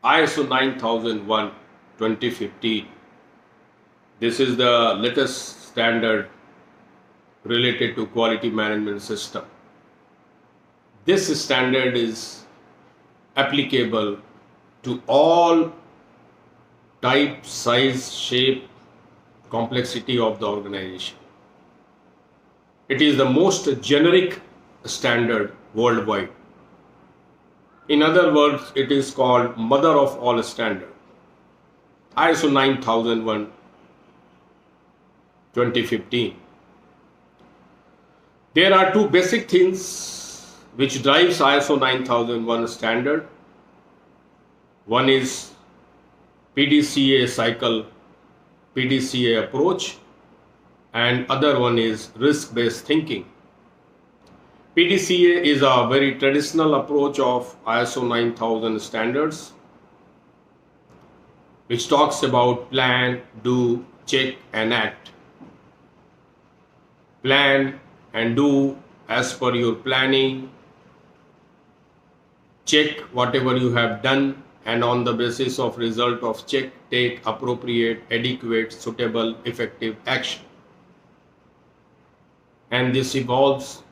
ISO 9001 2015. This is the latest standard related to quality management system. This standard is applicable to all type, size, shape, complexity of the organization. It is the most generic standard worldwide. In other words, it is called mother of all standards. ISO 9001 2015. There are two basic things which drives ISO 9001 standard. One is PDCA cycle, PDCA approach, and other one is risk-based thinking. PDCA is a very traditional approach of ISO 9000 standards, which talks about plan, do, check, and act. Plan and do as per your planning, check whatever you have done, and on the basis of result of check, take appropriate, adequate, suitable, effective action. And this involves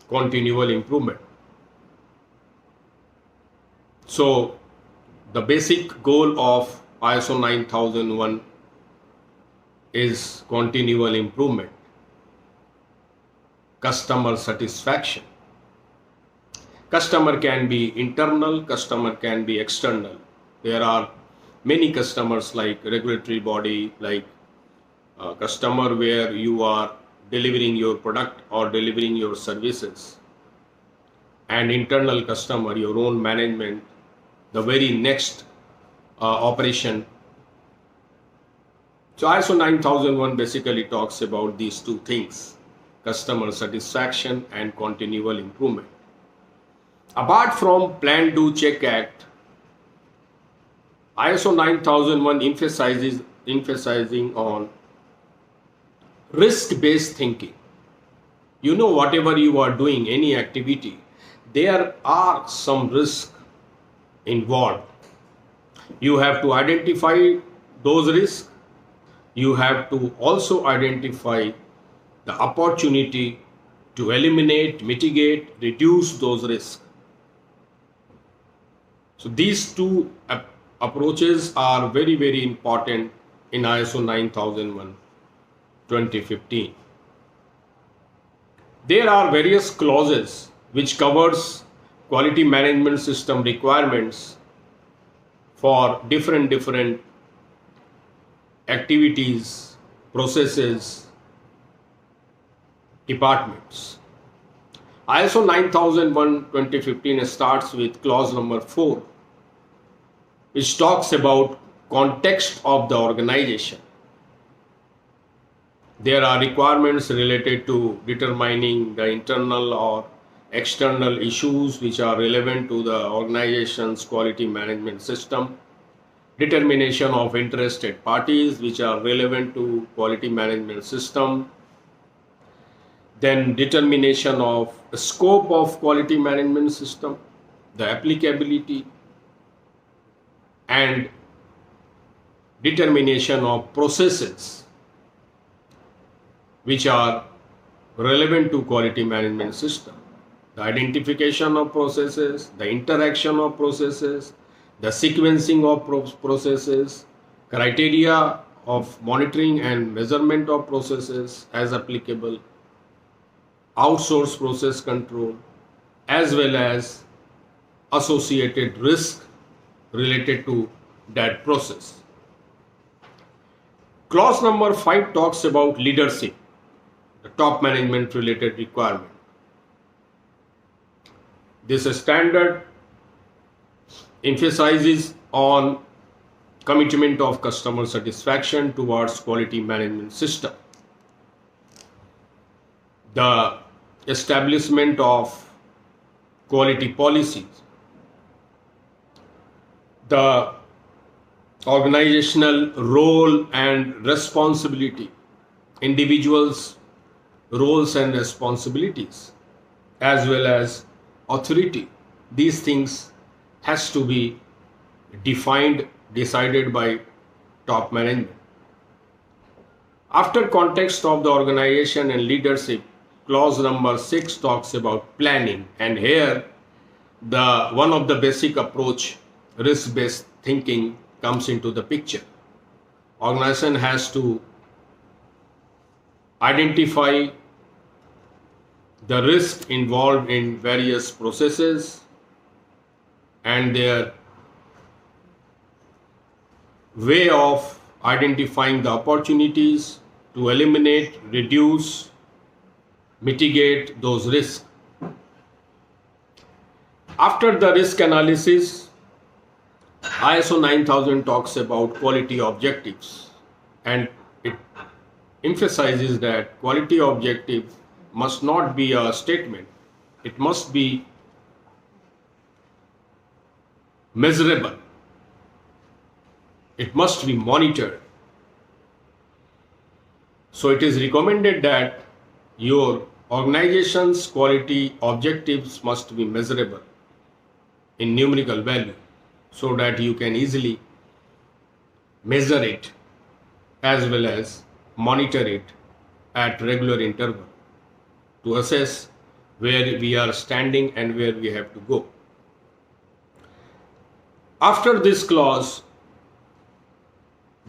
continual improvement. So the basic goal of ISO 9001 is continual improvement, customer satisfaction. Customer can be internal, customer can be external. There are many customers like regulatory body, like customer where you are delivering your product or delivering your services, and internal customer, your own management, the very next operation. So ISO 9001 basically talks about these two things, customer satisfaction and continual improvement. Apart from plan, do, check, act, ISO 9001 emphasizing on risk-based thinking. You know, whatever you are doing, any activity, there are some risk involved. You have to identify those risks. You have to also identify the opportunity to eliminate, mitigate, reduce those risks. So these two approaches are very, very important in ISO 9001 2015. There are various clauses which covers quality management system requirements for different activities, processes, departments. ISO 9001 2015 starts with clause number 4, which talks about context of the organization. There are requirements related to determining the internal or external issues which are relevant to the organization's quality management system, determination of interested parties which are relevant to quality management system, then determination of the scope of quality management system, the applicability, and determination of processes which are relevant to quality management system, the identification of processes, the interaction of processes, the sequencing of processes, criteria of monitoring and measurement of processes as applicable, outsource process control, as well as associated risk related to that process. Clause number 5 talks about leadership, the top management related requirement. This standard emphasizes on commitment of customer satisfaction towards quality management system, the establishment of quality policies, the organizational role and responsibility, individuals' roles and responsibilities, as well as authority. These things has to be decided by top management. After context of the organization and leadership, clause number 6 talks about planning, and here the one of the basic approach, risk-based thinking, comes into the picture. Organization has to identify the risk involved in various processes and their way of identifying the opportunities to eliminate, reduce, mitigate those risks. After the risk analysis, ISO 9000 talks about quality objectives, and it emphasizes that quality objective must not be a statement, it must be measurable, it must be monitored. So it is recommended that your organization's quality objectives must be measurable in numerical value so that you can easily measure it as well as monitor it at regular interval to assess where we are standing and where we have to go. After this clause,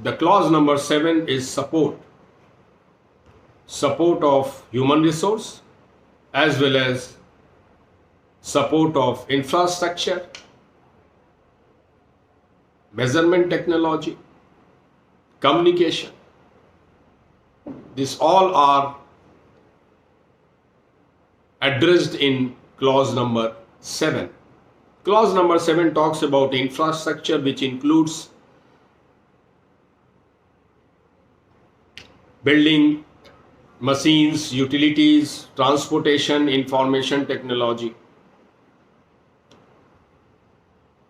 the clause number 7 is support of human resource as well as support of infrastructure, measurement technology, communication. These all are addressed in clause number 7. Clause number 7 talks about infrastructure, which includes building, machines, utilities, transportation, information technology.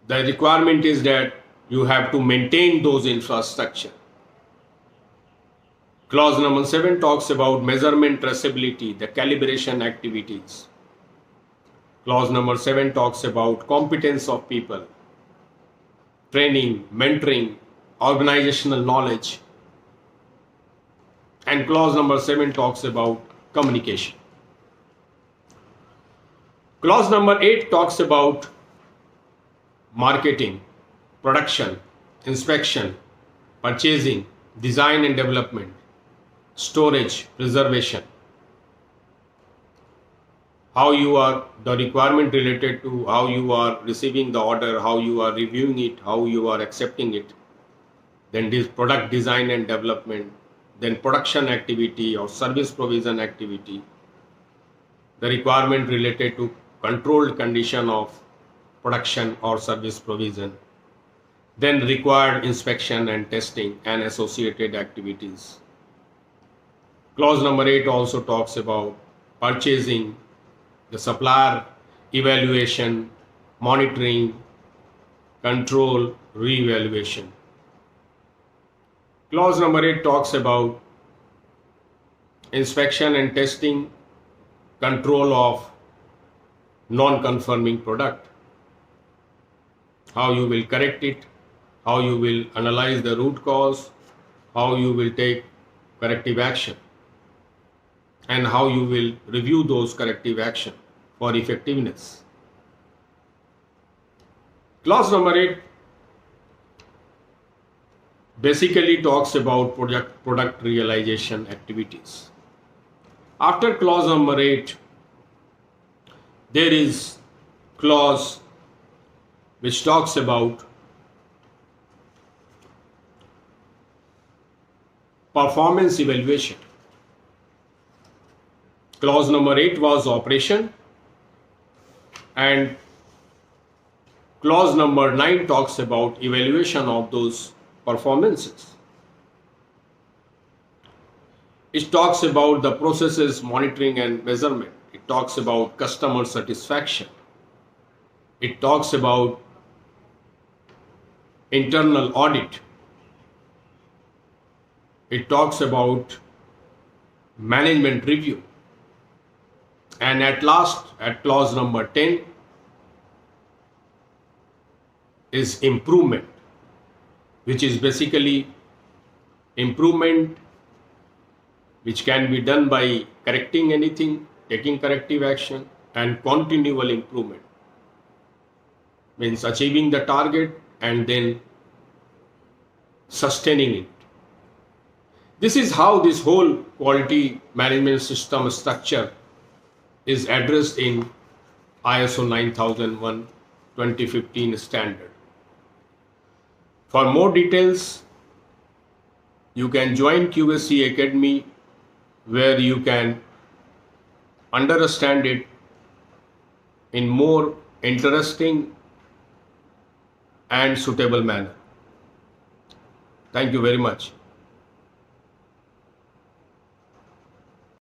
The requirement is that you have to maintain those infrastructure. Clause number 7 talks about measurement traceability, the calibration activities. Clause number 7 talks about competence of people, training, mentoring, organizational knowledge. And clause number 7 talks about communication. Clause number 8 talks about marketing, production, inspection, purchasing, design and development, storage, preservation. How you are, the requirement related to how you are receiving the order, how you are reviewing it, how you are accepting it. Then this product design and development, then production activity or service provision activity. The requirement related to controlled condition of production or service provision. Then required inspection and testing and associated activities. Clause number 8 also talks about purchasing, the supplier evaluation, monitoring, control, re-evaluation. Clause number 8 talks about inspection and testing, control of non-conforming product, how you will correct it, how you will analyze the root cause, how you will take corrective action, and how you will review those corrective action for effectiveness. Clause number 8 basically talks about product realization activities. After clause number 8, there is clause which talks about performance evaluation. Clause number 8 was operation, and clause number 9 talks about evaluation of those performances. It talks about the processes, monitoring and measurement. It talks about customer satisfaction. It talks about internal audit. It talks about management review. And at last, at clause number 10, is improvement, which is basically improvement which can be done by correcting anything, taking corrective action, and continual improvement means achieving the target and then sustaining it. This is how this whole quality management system structure is addressed in ISO 9001 2015 standard. For more details, you can join QSC Academy, where you can understand it in more interesting and suitable manner. Thank you very much.